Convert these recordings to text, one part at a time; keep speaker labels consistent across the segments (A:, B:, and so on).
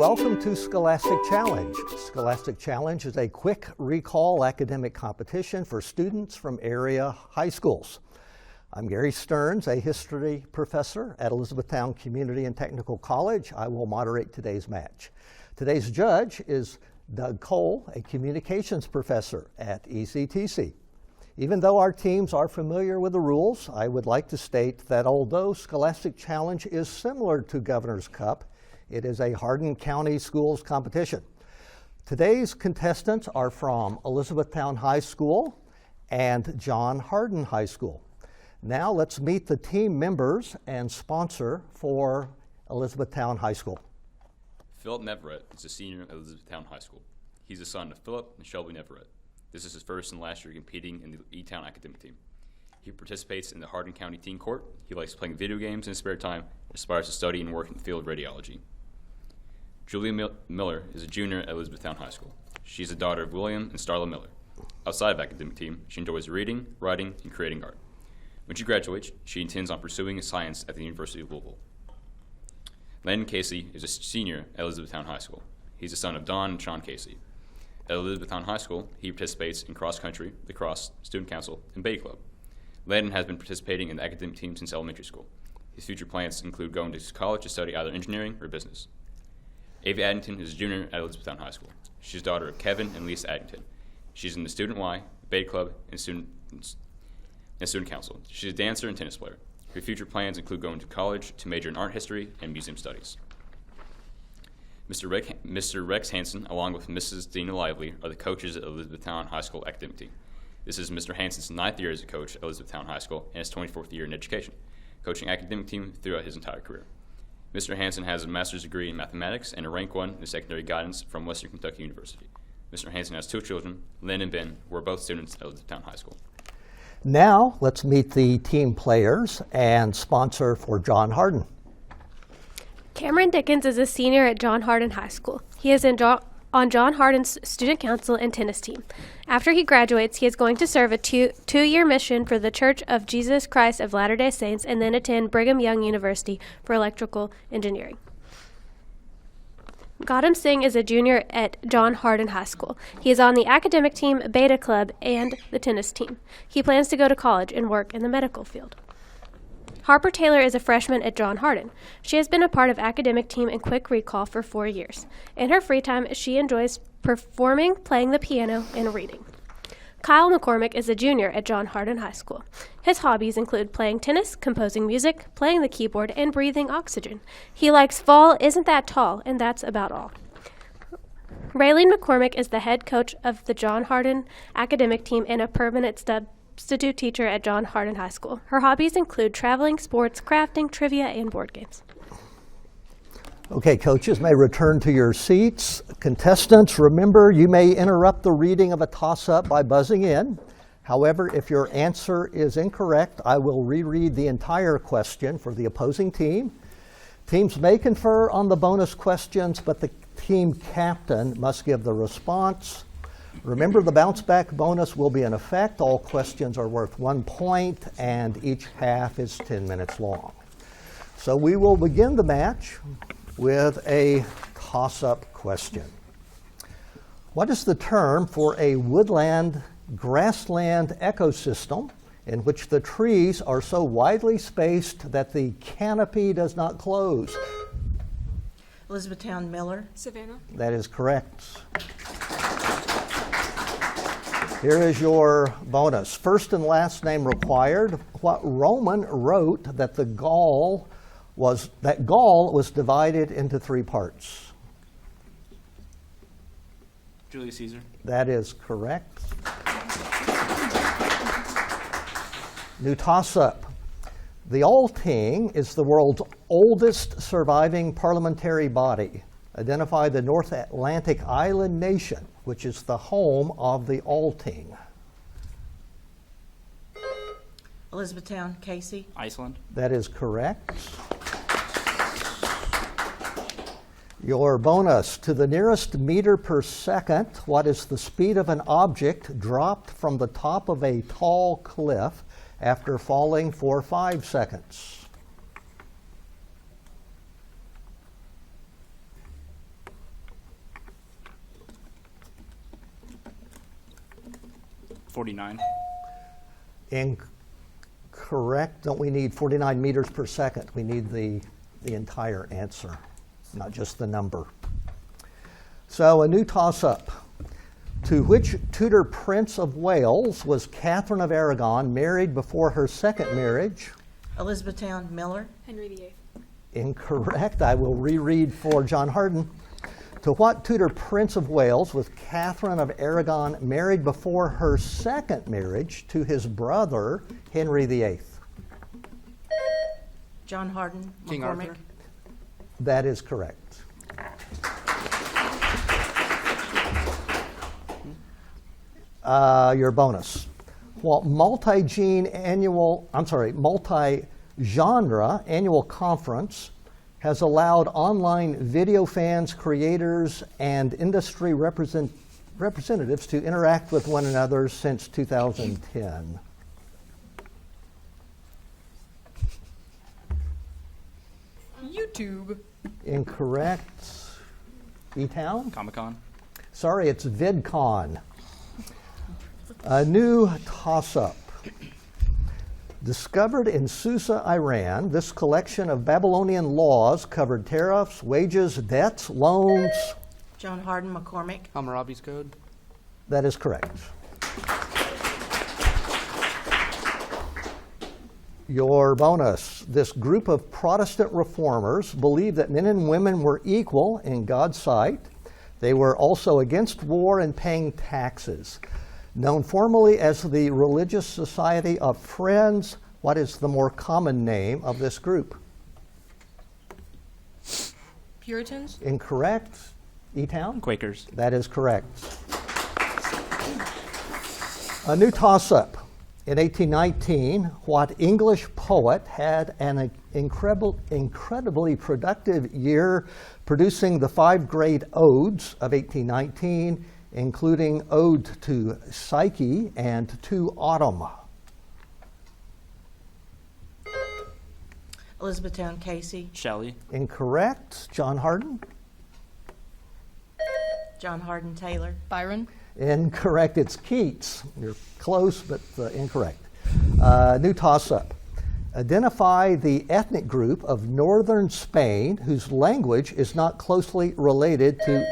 A: welcome to Scholastic Challenge. Scholastic Challenge is a quick recall academic competition for students from area high schools. I'm Gary Stearns, a history professor at Elizabethtown Community and Technical College. I will moderate today's match. Today's judge is Doug Cole, a communications professor at ECTC. Even though our teams are familiar with the rules, I would like to state that although Scholastic Challenge is similar to Governor's Cup, it is a Hardin County Schools competition. Today's contestants are from Elizabethtown High School and John Hardin High School. Now let's meet the team members and sponsor for Elizabethtown High School.
B: Philip Neverett is a senior at Elizabethtown High School. He's the son of Philip and Shelby Neverett. This is his first and last year competing in the E-Town academic team. He participates in the Hardin County Teen Court. He likes playing video games in his spare time and aspires to study and work in the field of radiology. Julia Miller is a junior at Elizabethtown High School. She's the daughter of William and Starla Miller. Outside of academic team, she enjoys reading, writing, and creating art. When she graduates, she intends on pursuing science at the University of Louisville. Landon Casey is a senior at Elizabethtown High School. He's the son of Don and Sean Casey. At Elizabethtown High School, he participates in cross country, lacrosse, student council, and Bay Club. Landon has been participating in the academic team since elementary school. His future plans include going to college to study either engineering or business. Ava Addington is a junior at Elizabethtown High School. She's the daughter of Kevin and Lisa Addington. She's in the Student Y, Bay Club, and student council. She's a dancer and tennis player. Her future plans include going to college to major in art history and museum studies. Mr. Rex Hansen, along with Mrs. Dina Lively, are the coaches at Elizabethtown High School academic team. This is Mr. Hansen's 9th year as a coach at Elizabethtown High School and his 24th year in education, coaching academic team throughout his entire career. Mr. Hansen has a master's degree in mathematics and a rank 1 in secondary guidance from Western Kentucky University. Mr. Hansen has 2 children, Lynn and Ben, who are both students at Elizabethtown High School.
A: Now let's meet the team players and sponsor for John Hardin.
C: Cameron Dickens is a senior at John Hardin High School. He is on John Hardin's student council and tennis team. After he graduates, he is going to serve a two-year mission for the Church of Jesus Christ of Latter-day Saints and then attend Brigham Young University for electrical engineering. Gautam Singh is a junior at John Hardin High School. He is on the academic team, Beta Club, and the tennis team. He plans to go to college and work in the medical field. Harper Taylor is a freshman at John Hardin. She has been a part of academic team and quick recall for 4 years. In her free time, she enjoys performing, playing the piano, and reading. Kyle McCormick is a junior at John Hardin High School. His hobbies include playing tennis, composing music, playing the keyboard, and breathing oxygen. He likes Fall Isn't That Tall, and that's about all. Raylene McCormick is the head coach of the John Hardin academic team and a permanent substitute teacher at John Hardin High School. Her hobbies include traveling, sports, crafting, trivia, and board games.
A: Okay, coaches may return to your seats. Contestants, remember you may interrupt the reading of a toss-up by buzzing in. However, if your answer is incorrect, I will reread the entire question for the opposing team. Teams may confer on the bonus questions, but the team captain must give the response. Remember, the bounce-back bonus will be in effect. All questions are worth 1 point, and each half is 10 minutes long. So we will begin the match with a toss-up question. What is the term for a woodland grassland ecosystem in which the trees are so widely spaced that the canopy does not close?
D: Elizabethtown Miller.
E: Savannah.
A: That is correct. Here is your bonus. First and last name required. What Roman wrote that Gaul was divided into 3 parts?
F: Julius Caesar.
A: That is correct. New toss-up. The Althing is the world's oldest surviving parliamentary body. Identify the North Atlantic island nation, which is the home of the Althing.
D: Elizabethtown, Casey.
F: Iceland.
A: That is correct. Your bonus, to the nearest meter per second, what is the speed of an object dropped from the top of a tall cliff after falling for 5 seconds?
E: 49.
A: Incorrect. Don't we need 49 meters per second? We need the entire answer, not just the number. So a new toss-up. To which Tudor Prince of Wales was Catherine of Aragon married before her second marriage?
D: Elizabethtown, Miller.
C: Henry VIII.
A: Incorrect. I will reread for John Harden. To what Tudor Prince of Wales was Catherine of Aragon married before her second marriage to his brother, Henry VIII?
D: John Harden,
E: King
D: McCormick.
E: Arthur.
A: That is correct. Your bonus. What multi-genre annual conference has allowed online video fans, creators, and industry representatives to interact with one another since 2010?
F: YouTube.
A: Incorrect. E-Town?
E: Comic-Con.
A: Sorry, it's VidCon. A new toss-up. Discovered in Susa, Iran, this collection of Babylonian laws covered tariffs, wages, debts, loans.
D: John Harden, McCormick.
E: Hammurabi's Code.
A: That is correct. Your bonus. This group of Protestant reformers believed that men and women were equal in God's sight. They were also against war and paying taxes. Known formally as the Religious Society of Friends, what is the more common name of this group?
F: Puritans.
A: Incorrect. E-Town?
E: Quakers.
A: That is correct. A new toss-up. In 1819, what English poet had an incredibly productive year, producing the 5 great odes of 1819, including Ode to Psyche and To Autumn?
D: Elizabethtown, Casey.
E: Shelley.
A: Incorrect. John Harden?
D: John Harden, Taylor.
F: Byron.
A: Incorrect. It's Keats. You're close, but incorrect. New toss-up. Identify the ethnic group of northern Spain whose language is not closely related to...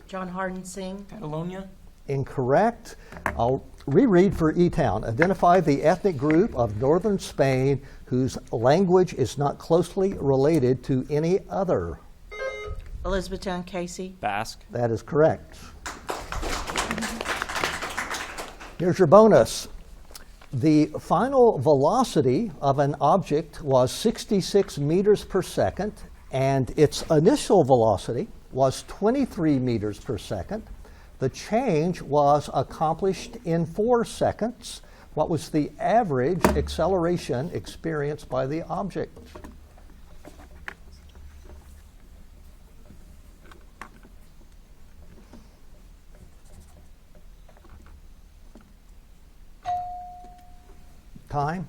D: John Harden, Singh.
E: Catalonia.
A: Incorrect. I'll reread for E-Town. Identify the ethnic group of northern Spain whose language is not closely related to any other.
D: Elizabethtown, Casey.
E: Basque.
A: That is correct. Here's your bonus. The final velocity of an object was 66 meters per second, and its initial velocity was 23 meters per second. The change was accomplished in 4 seconds. What was the average acceleration experienced by the object? Time?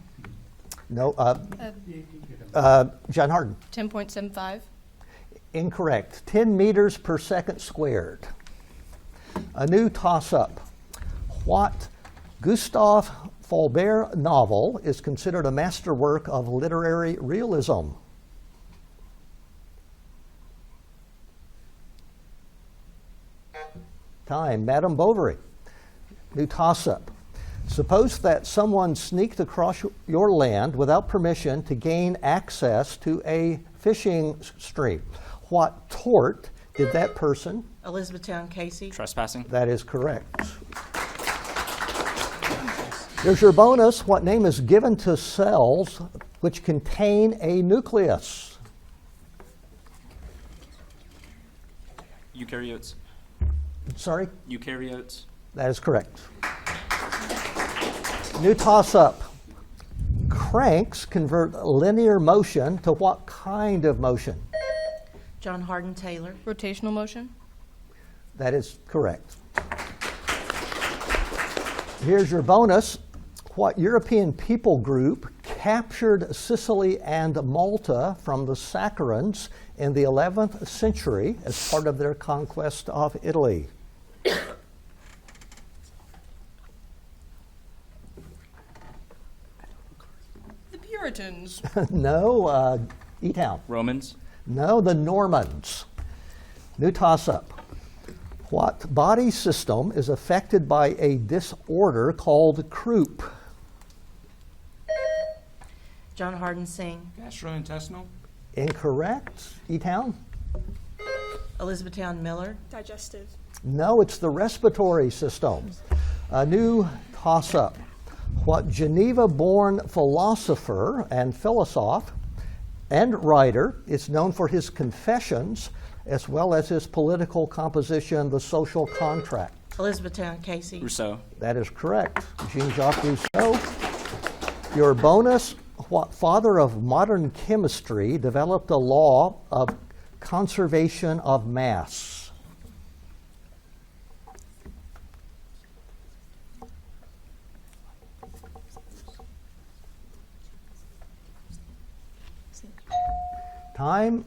A: No. John Harden.
F: 10.75.
A: Incorrect. 10 meters per second squared. A new toss-up. What Gustave Flaubert novel is considered a masterwork of literary realism? Time. Madame Bovary. New toss-up. Suppose that someone sneaked across your land without permission to gain access to a fishing stream. What tort did that person?
D: Elizabethtown, Casey.
E: Trespassing.
A: That is correct. Here's your bonus. What name is given to cells which contain a nucleus?
E: Eukaryotes.
A: Sorry?
E: Eukaryotes.
A: That is correct. New toss-up. Cranks convert linear motion to what kind of motion?
D: John Harden, Taylor.
F: Rotational motion.
A: That is correct. Here's your bonus. What European people group captured Sicily and Malta from the Saccharins in the 11th century as part of their conquest of Italy?
F: Puritans.
A: No, E-Town.
E: Romans.
A: No, the Normans. New toss-up. What body system is affected by a disorder called croup?
D: John Harden Singh.
E: Gastrointestinal.
A: Incorrect. E-Town?
D: Elizabethtown Miller.
F: Digestive.
A: No, it's the respiratory system. A new toss-up. What Geneva-born philosopher and philosopher and writer is known for his confessions as well as his political composition, The Social Contract?
D: Elizabethtown Casey.
E: Rousseau.
A: That is correct. Jean-Jacques Rousseau. Your bonus, what father of modern chemistry developed a law of conservation of mass? Time.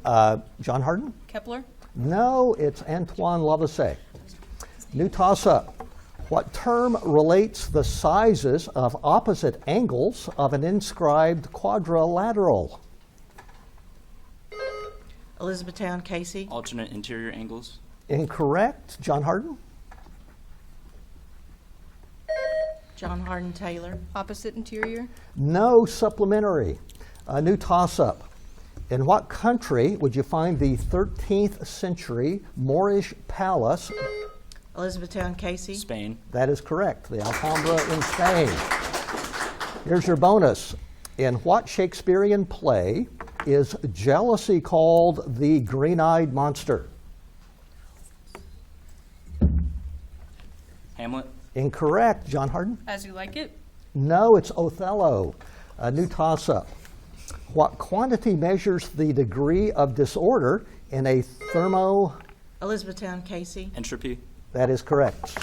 A: John Harden?
F: Kepler.
A: No, it's Antoine Lavoisier. New toss-up. What term relates the sizes of opposite angles of an inscribed quadrilateral?
D: Elizabethtown Casey.
E: Alternate interior angles.
A: Incorrect. John Harden?
D: John Harden Taylor.
F: Opposite interior.
A: No, supplementary. A new toss-up. In what country would you find the 13th century Moorish palace?
D: Elizabethtown Casey.
E: Spain.
A: That is correct. The Alhambra in Spain. Here's your bonus. In what Shakespearean play is jealousy called the green-eyed monster?
E: Hamlet.
A: Incorrect. John Harden?
F: As You Like It.
A: No, it's Othello. A new toss-up. What quantity measures the degree of disorder in a thermo...
D: Elizabethtown Casey.
E: Entropy.
A: That is correct.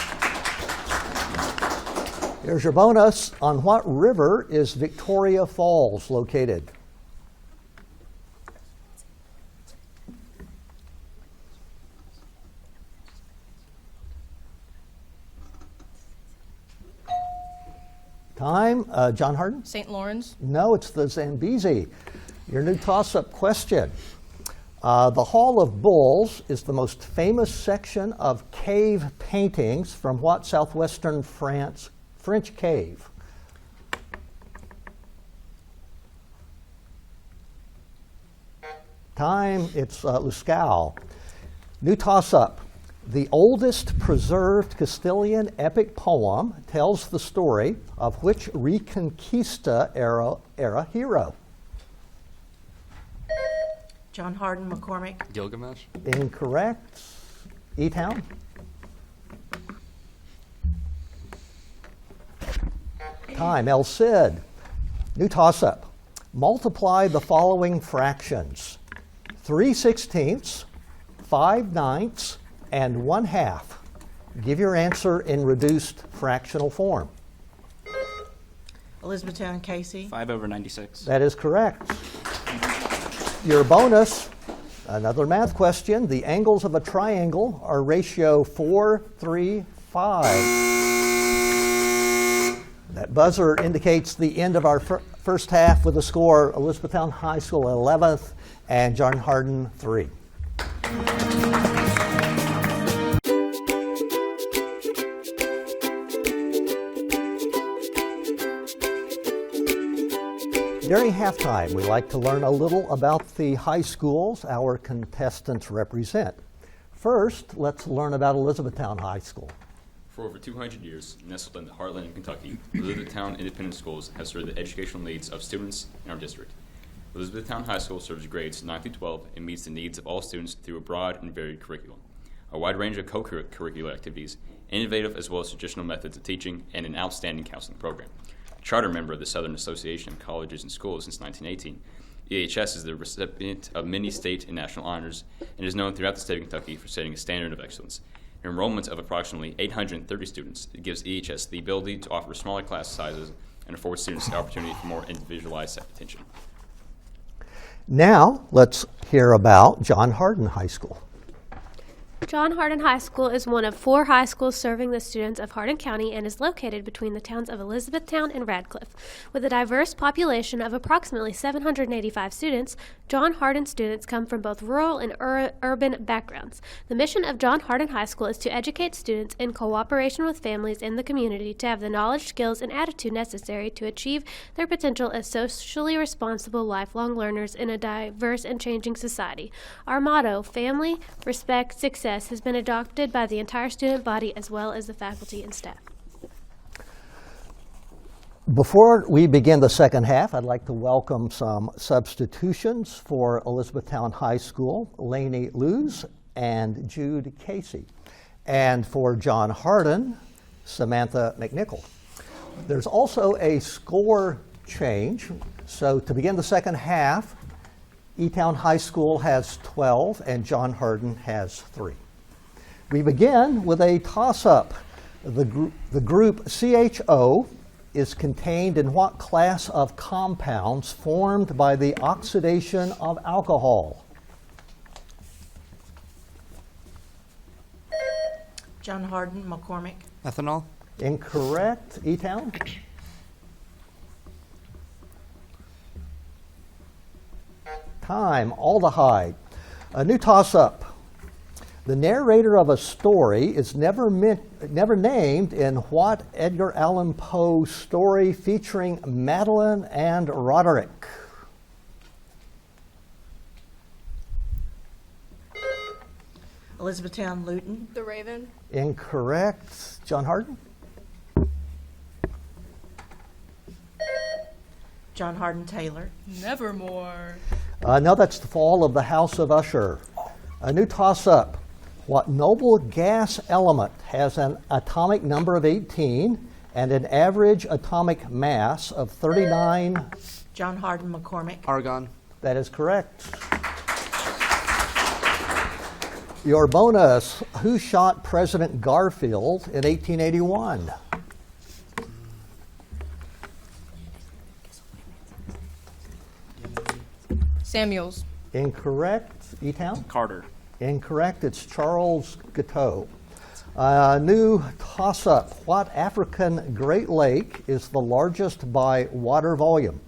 A: Here's your bonus. On what river is Victoria Falls located? Time. John Harden?
F: St. Lawrence.
A: No, it's the Zambezi. Your new toss-up question. The Hall of Bulls is the most famous section of cave paintings from what southwestern France, French cave? Time, it's Lascaux. New toss-up. The oldest preserved Castilian epic poem tells the story of which Reconquista era hero?
D: John Harden McCormick.
E: Gilgamesh.
A: Incorrect. E-Town? Time. El Cid. New toss-up. Multiply the following fractions. 3/16, 5/9, and 1/2. Give your answer in reduced fractional form.
D: Elizabethtown Casey.
E: 5/96.
A: That is correct. Your bonus, another math question. The angles of a triangle are ratio 4:3:5. That buzzer indicates the end of our first half with a score Elizabethtown High School 11th and John Harden 3. During halftime, we like to learn a little about the high schools our contestants represent. First, let's learn about Elizabethtown High School.
B: For over 200 years, nestled in the heartland of Kentucky, Elizabethtown Independent Schools has served the educational needs of students in our district. Elizabethtown High School serves grades 9 through 12 and meets the needs of all students through a broad and varied curriculum, a wide range of co-curricular activities, innovative as well as traditional methods of teaching, and an outstanding counseling program. Charter member of the Southern Association of Colleges and Schools since 1918, EHS is the recipient of many state and national honors and is known throughout the state of Kentucky for setting a standard of excellence. Enrollment of approximately 830 students gives EHS the ability to offer smaller class sizes and afford students the opportunity for more individualized attention.
A: Now, let's hear about John Harden High School.
C: John Hardin High School is one of 4 high schools serving the students of Hardin County and is located between the towns of Elizabethtown and Radcliffe. With a diverse population of approximately 785 students, John Hardin students come from both rural and urban backgrounds. The mission of John Hardin High School is to educate students in cooperation with families in the community to have the knowledge, skills, and attitude necessary to achieve their potential as socially responsible lifelong learners in a diverse and changing society. Our motto, family, respect, success, has been adopted by the entire student body as well as the faculty and staff.
A: Before we begin the second half, I'd like to welcome some substitutions for Elizabethtown High School, Lainey Luz and Jude Casey. And for John Hardin, Samantha McNichol. There's also a score change. So to begin the second half, E-Town High School has 12 and John Hardin has 3. We begin with a toss-up. The group CHO is contained in what class of compounds formed by the oxidation of alcohol?
D: John Hardin, McCormick.
E: Ethanol.
A: Incorrect. E-Town? Time. Aldehyde. A new toss-up. The narrator of a story is never named in what Edgar Allan Poe story featuring Madeline and Roderick?
D: Elizabethtown, Luton.
F: The Raven.
A: Incorrect. John Hardin?
D: John Hardin, Taylor.
F: Nevermore.
A: No, that's the fall of the House of Usher. A new toss-up. What noble gas element has an atomic number of 18 and an average atomic mass of 39?
D: John Hardin, McCormick.
E: Argon.
A: That is correct. Your bonus, who shot President Garfield in 1881?
F: Samuels.
A: Incorrect. E-Town?
E: Carter.
A: Incorrect. It's Charles Guiteau. New toss-up. What African Great Lake is the largest by water volume?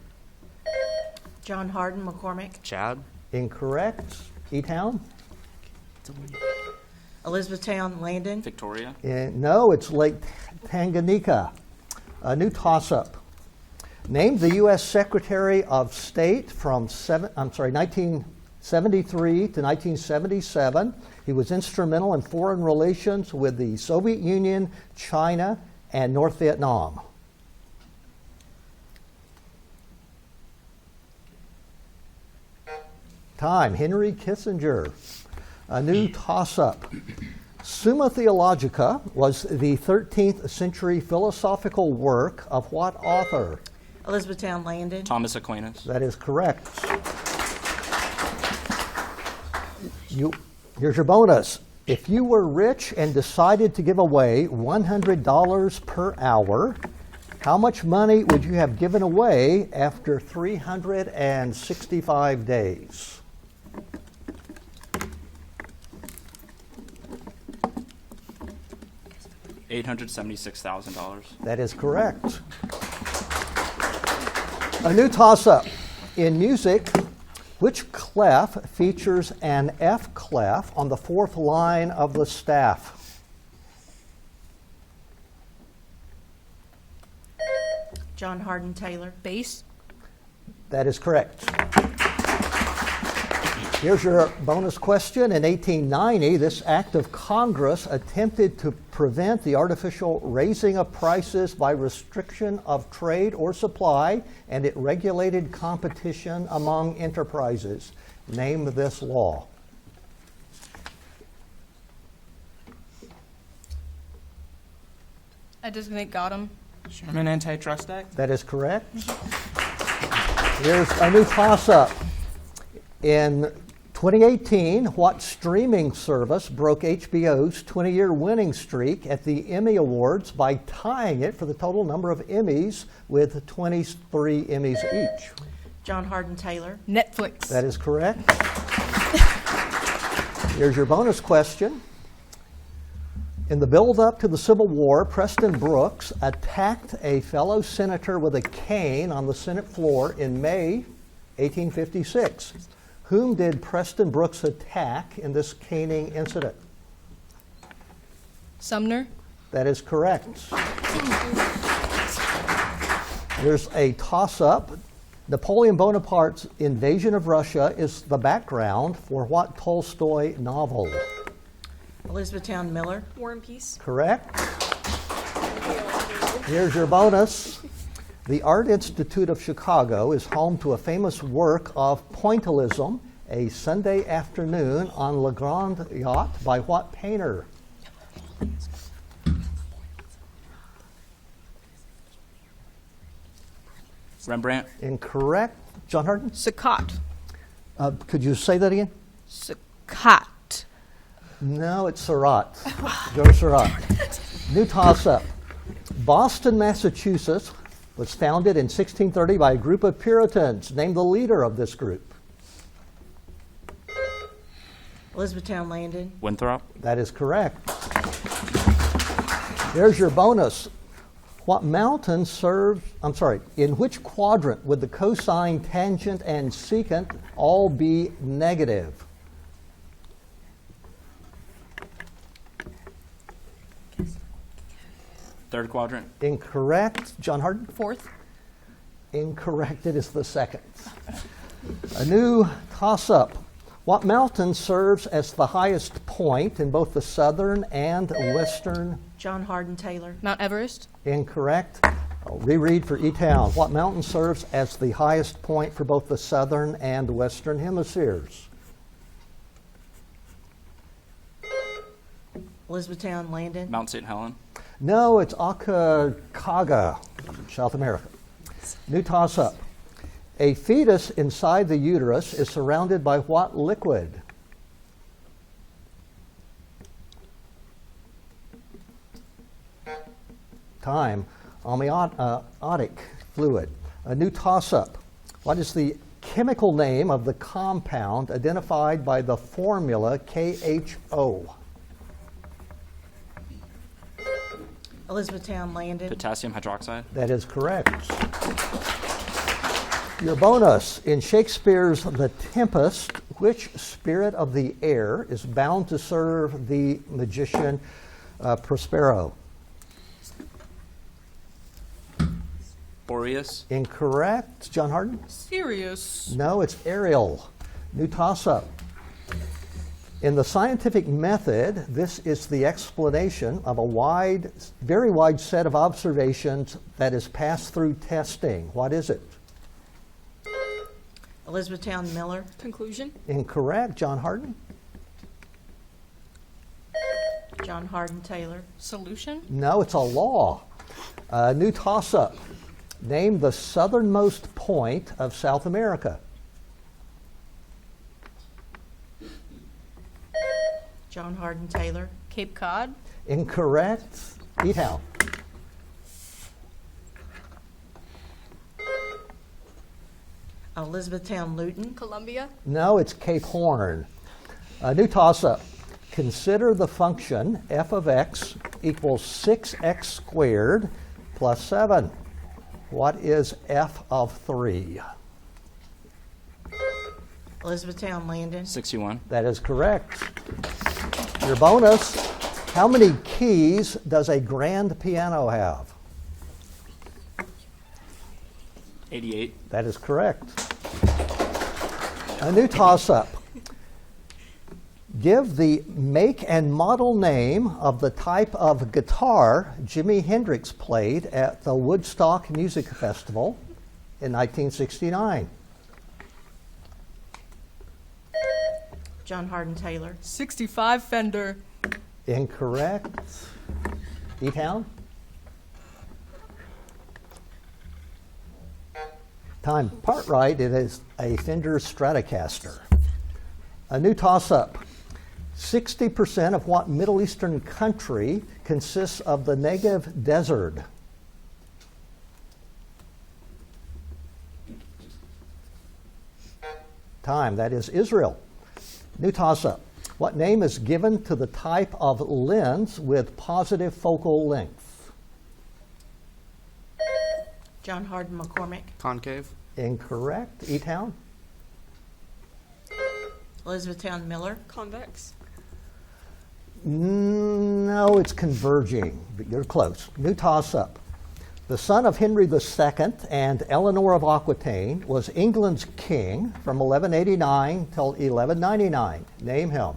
D: John Hardin, McCormick.
E: Chad.
A: Incorrect. E-Town?
D: Elizabethtown, Landon.
E: Victoria.
A: No, it's Lake Tanganyika. A new toss-up. Name the U.S. Secretary of State from 1973 to 1977. He was instrumental in foreign relations with the Soviet Union, China, and North Vietnam. Time. Henry Kissinger. A new toss-up. Summa Theologica was the 13th century philosophical work of what author?
D: Elizabethtown, Landon.
E: Thomas Aquinas.
A: That is correct. Here's your bonus. If you were rich and decided to give away $100 per hour, how much money would you have given away after 365 days?
E: $876,000.
A: That is correct. A new toss-up. In music, which clef features an F clef on the 4th line of the staff?
D: John Hardin, Taylor.
F: Bass.
A: That is correct. Here's your bonus question. In 1890, this act of Congress attempted to prevent the artificial raising of prices by restriction of trade or supply, and it regulated competition among enterprises. Name this law.
F: I designate Gotham.
E: Sherman Antitrust Act.
A: That is correct. Here's a new toss-up. In 2018, what streaming service broke HBO's 20-year winning streak at the Emmy Awards by tying it for the total number of Emmys with 23 Emmys each?
D: John Hardin, Taylor.
F: Netflix.
A: That is correct. Here's your bonus question. In the build-up to the Civil War, Preston Brooks attacked a fellow senator with a cane on the Senate floor in May 1856. Whom did Preston Brooks attack in this caning incident?
F: Sumner.
A: That is correct. There's a toss-up. Napoleon Bonaparte's invasion of Russia is the background for what Tolstoy novel?
D: Elizabethtown Miller.
F: War and Peace.
A: Correct. Here's your bonus. The Art Institute of Chicago is home to a famous work of pointillism, a Sunday afternoon on Le Grand Yacht by what painter?
E: Rembrandt.
A: Incorrect. John Harden?
F: Saccott.
A: Could you say that again?
F: Saccott.
A: No, it's Surratt. George Surratt. New toss-up. Boston, Massachusetts was founded in 1630 by a group of Puritans. Name the leader of this group.
D: Elizabethtown Landon.
E: Winthrop.
A: That is correct. There's your bonus. What mountain serves, in which quadrant would the cosine, tangent, and secant all be negative?
E: Third quadrant.
A: Incorrect. John Harden?
F: Fourth.
A: Incorrect. It is the second. A new toss-up. What mountain serves as the highest point in both the southern and western?
D: John Harden Taylor.
F: Mount Everest.
A: Incorrect. I'll reread for E-Town. What mountain serves as the highest point for both the southern and western hemispheres?
D: Elizabethtown Landon.
E: Mount St. Helens.
A: No, it's Aconcagua, South America. New toss-up. A fetus inside the uterus is surrounded by what liquid? Time. Amniotic fluid. A new toss-up. What is the chemical name of the compound identified by the formula KHO?
D: Elizabethtown Landon.
E: Potassium hydroxide.
A: That is correct. Your bonus. In Shakespeare's The Tempest, which spirit of the air is bound to serve the magician Prospero?
E: Boreas.
A: Incorrect. John Harden?
F: Sirius.
A: No, it's Ariel. New toss-up. In the scientific method, this is the explanation of a very wide set of observations that is passed through testing. What is it?
D: Elizabethtown Miller.
F: Conclusion.
A: Incorrect. John Harden?
D: John Harden Taylor.
F: Solution.
A: No, it's a law. New toss-up. Name the southernmost point of South America.
D: John Harden Taylor.
F: Cape Cod.
A: Incorrect. E-Town.
D: Elizabethtown Luton.
F: Columbia.
A: No, it's Cape Horn. New toss-up. Consider the function f of x equals 6x squared plus 7. What is f of 3?
D: Elizabethtown Landon.
E: 61.
A: That is correct. Your bonus. How many keys does a grand piano have?
E: 88.
A: That is correct. A new toss-up. Give the make and model name of the type of guitar Jimi Hendrix played at the Woodstock Music Festival in 1969.
D: John Harden Taylor.
F: 65 Fender.
A: Incorrect. E-Town? Time. Part right, it is a Fender Stratocaster. A new toss-up. 60% of what Middle Eastern country consists of the Negev Desert? Time. That is Israel. New toss-up. What name is given to the type of lens with positive focal length?
D: John Hardin McCormick.
E: Concave.
A: Incorrect. E-Town?
D: Elizabethtown Miller.
G: Convex.
A: No, it's converging, but you're close. New toss-up. The son of Henry II and Eleanor of Aquitaine was England's king from 1189 till 1199. Name him.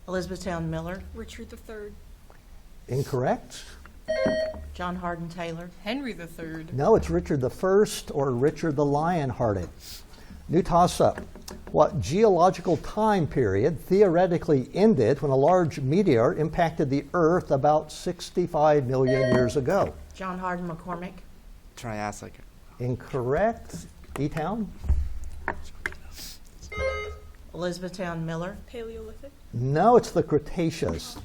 D: Elizabethtown Miller.
G: Richard III.
A: Incorrect.
D: John Hardin Taylor.
F: Henry III.
A: No, it's Richard I or Richard the Lion-Hearted. New toss-up. What geological time period theoretically ended when a large meteor impacted the Earth about 65 million years ago?
D: John Hardin McCormick.
E: Triassic.
A: Incorrect. E-Town?
D: Elizabethtown Miller.
G: Paleolithic.
A: No, it's the Cretaceous.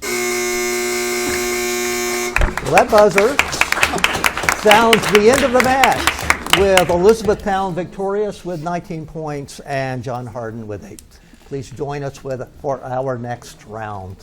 A: Well, that buzzer sounds the end of the match, with Elizabethtown victorious with 19 points and John Hardin with 8. Please join us for our next round.